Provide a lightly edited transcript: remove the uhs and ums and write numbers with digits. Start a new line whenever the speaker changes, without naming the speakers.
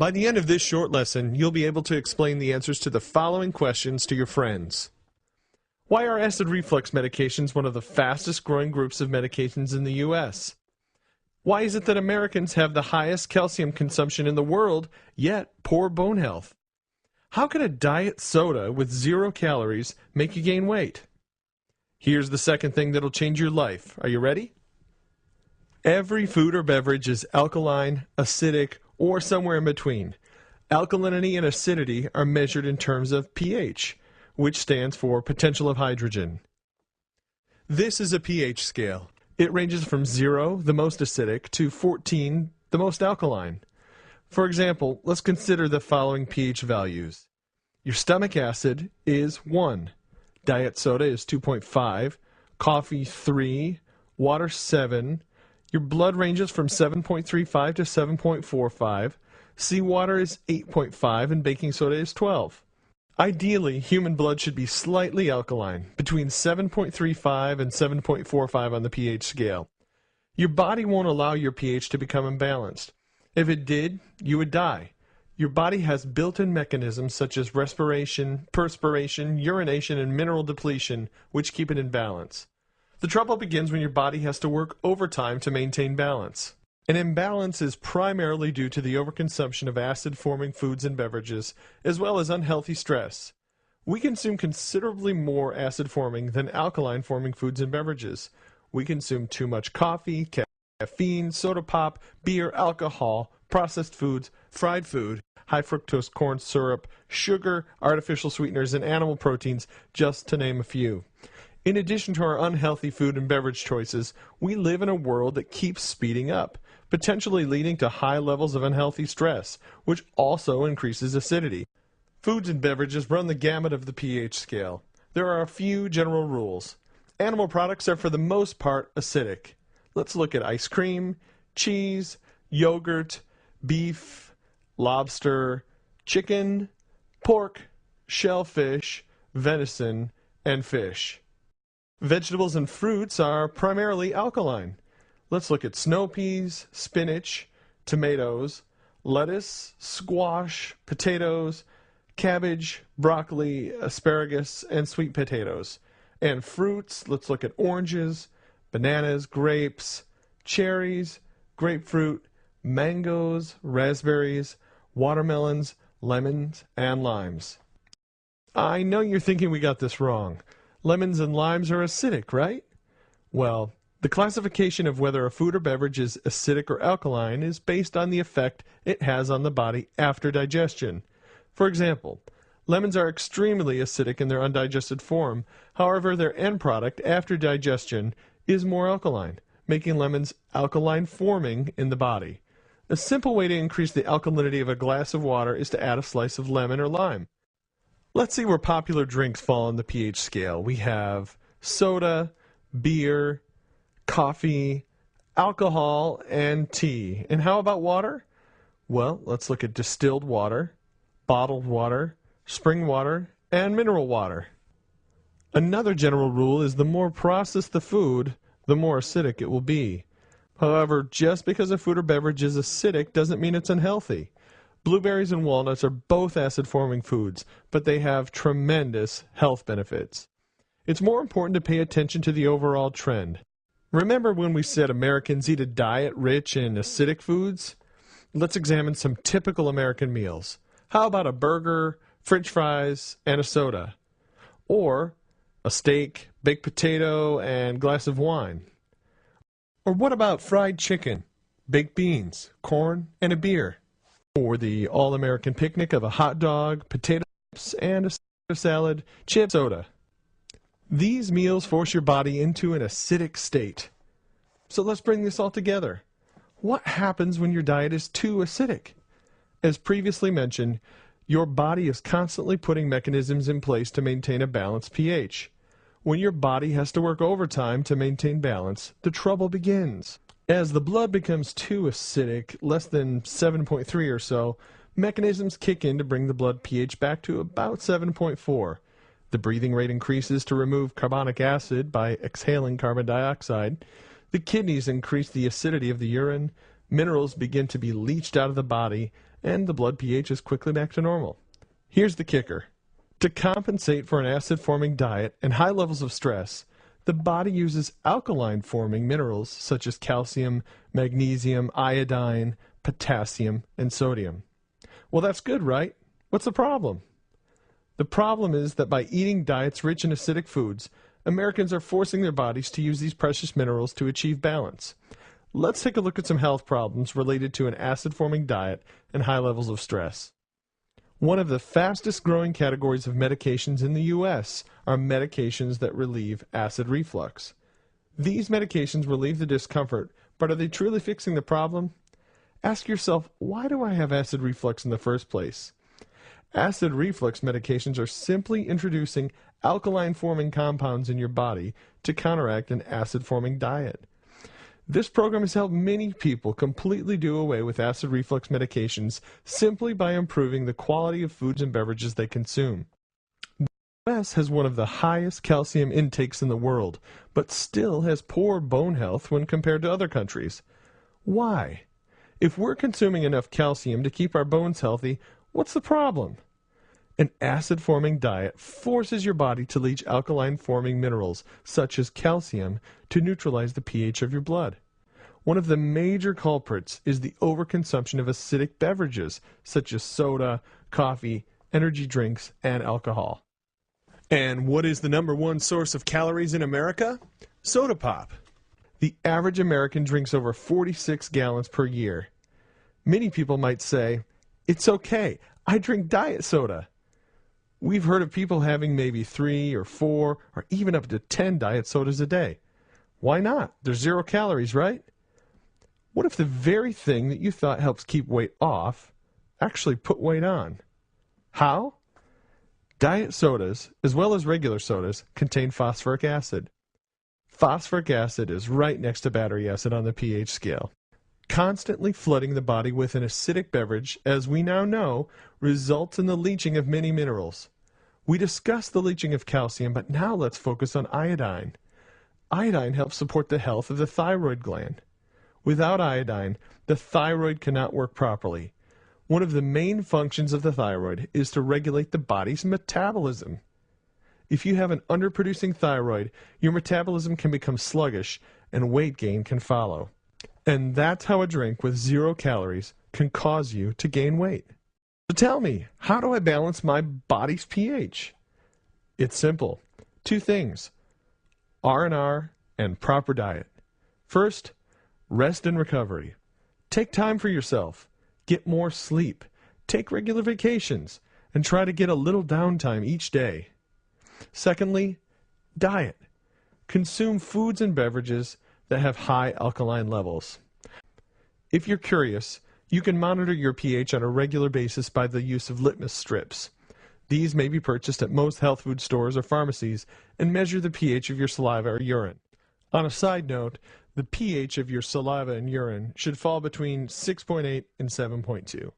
By the end of this short lesson, you'll be able to explain the answers to the following questions to your friends. Why are acid reflux medications one of the fastest growing groups of medications in the U.S.? Why is it that Americans have the highest calcium consumption in the world, yet poor bone health? How can a diet soda with 0 calories make you gain weight? Here's the second thing that'll change your life. Are you ready? Every food or beverage is alkaline, acidic, or somewhere in between. Alkalinity and acidity are measured in terms of pH, which stands for potential of hydrogen. This is a pH scale. It ranges from 0, the most acidic, to 14, the most alkaline. For example, let's consider the following pH values. Your stomach acid is 1, diet soda is 2.5, coffee 3, water 7, your blood ranges from 7.35 to 7.45, seawater is 8.5, and baking soda is 12. Ideally, human blood should be slightly alkaline, between 7.35 and 7.45 on the pH scale. Your body won't allow your pH to become imbalanced. If it did, you would die. Your body has built-in mechanisms such as respiration, perspiration, urination, and mineral depletion, which keep it in balance. The trouble begins when your body has to work overtime to maintain balance. An imbalance is primarily due to the overconsumption of acid-forming foods and beverages, as well as unhealthy stress. We consume considerably more acid-forming than alkaline-forming foods and beverages. We consume too much coffee, caffeine, soda pop, beer, alcohol, processed foods, fried food, high fructose corn syrup, sugar, artificial sweeteners, and animal proteins, just to name a few. In addition to our unhealthy food and beverage choices, we live in a world that keeps speeding up, potentially leading to high levels of unhealthy stress, which also increases acidity. Foods and beverages run the gamut of the pH scale. There are a few general rules. Animal products are for the most part acidic. Let's look at ice cream, cheese, yogurt, beef, lobster, chicken, pork, shellfish, venison, and fish. Vegetables and fruits are primarily alkaline. Let's look at snow peas, spinach, tomatoes, lettuce, squash, potatoes, cabbage, broccoli, asparagus, and sweet potatoes. And fruits, let's look at oranges, bananas, grapes, cherries, grapefruit, mangoes, raspberries, watermelons, lemons, and limes. I know you're thinking we got this wrong. Lemons and limes are acidic, right? Well, the classification of whether a food or beverage is acidic or alkaline is based on the effect it has on the body after digestion. For example, lemons are extremely acidic in their undigested form. However, their end product after digestion is more alkaline, making lemons alkaline forming in the body. A simple way to increase the alkalinity of a glass of water is to add a slice of lemon or lime. Let's see where popular drinks fall on the pH scale. We have soda, beer, coffee, alcohol, and tea. And how about water? Well, let's look at distilled water, bottled water, spring water, and mineral water. Another general rule is the more processed the food, the more acidic it will be. However, just because a food or beverage is acidic doesn't mean it's unhealthy. Blueberries and walnuts are both acid-forming foods, but they have tremendous health benefits. It's more important to pay attention to the overall trend. Remember when we said Americans eat a diet rich in acidic foods? Let's examine some typical American meals. How about a burger, French fries, and a soda? Or a steak, baked potato, and glass of wine? Or what about fried chicken, baked beans, corn, and a beer? Or the all-American picnic of a hot dog, potato chips, and a salad, chip, soda. These meals force your body into an acidic state. So let's bring this all together. What happens when your diet is too acidic? As previously mentioned, your body is constantly putting mechanisms in place to maintain a balanced pH. When your body has to work overtime to maintain balance, the trouble begins. As the blood becomes too acidic, less than 7.3 or so, mechanisms kick in to bring the blood pH back to about 7.4. The breathing rate increases to remove carbonic acid by exhaling carbon dioxide. The kidneys increase the acidity of the urine. Minerals begin to be leached out of the body, and the blood pH is quickly back to normal. Here's the kicker. To compensate for an acid-forming diet and high levels of stress, the body uses alkaline-forming minerals such as calcium, magnesium, iodine, potassium, and sodium. Well, that's good, right? What's the problem? The problem is that by eating diets rich in acidic foods, Americans are forcing their bodies to use these precious minerals to achieve balance. Let's take a look at some health problems related to an acid-forming diet and high levels of stress. One of the fastest growing categories of medications in the U.S. are medications that relieve acid reflux. These medications relieve the discomfort, but are they truly fixing the problem? Ask yourself, why do I have acid reflux in the first place? Acid reflux medications are simply introducing alkaline-forming compounds in your body to counteract an acid-forming diet. This program has helped many people completely do away with acid reflux medications simply by improving the quality of foods and beverages they consume. The U.S. has one of the highest calcium intakes in the world, but still has poor bone health when compared to other countries. Why? If we're consuming enough calcium to keep our bones healthy, what's the problem? An acid-forming diet forces your body to leach alkaline-forming minerals, such as calcium, to neutralize the pH of your blood. One of the major culprits is the overconsumption of acidic beverages, such as soda, coffee, energy drinks, and alcohol. And what is the #1 source of calories in America? Soda pop. The average American drinks over 46 gallons per year. Many people might say, "It's okay, I drink diet soda." We've heard of people having maybe 3 or 4 or even up to 10 diet sodas a day. Why not? There's 0 calories, right? What if the very thing that you thought helps keep weight off actually put weight on? How? Diet sodas, as well as regular sodas, contain phosphoric acid. Phosphoric acid is right next to battery acid on the pH scale. Constantly flooding the body with an acidic beverage, as we now know, results in the leaching of many minerals. We discussed the leaching of calcium, but now let's focus on iodine. Iodine helps support the health of the thyroid gland. Without iodine, the thyroid cannot work properly. One of the main functions of the thyroid is to regulate the body's metabolism. If you have an underproducing thyroid, your metabolism can become sluggish and weight gain can follow. And that's how a drink with 0 calories can cause you to gain weight. So tell me, how do I balance my body's pH? It's simple. 2 things: R&R and proper diet. First, rest and recovery. Take time for yourself. Get more sleep. Take regular vacations. And try to get a little downtime each day. Secondly, diet. Consume foods and beverages that have high alkaline levels. If you're curious, you can monitor your pH on a regular basis by the use of litmus strips. These may be purchased at most health food stores or pharmacies and measure the pH of your saliva or urine. On a side note, the pH of your saliva and urine should fall between 6.8 and 7.2.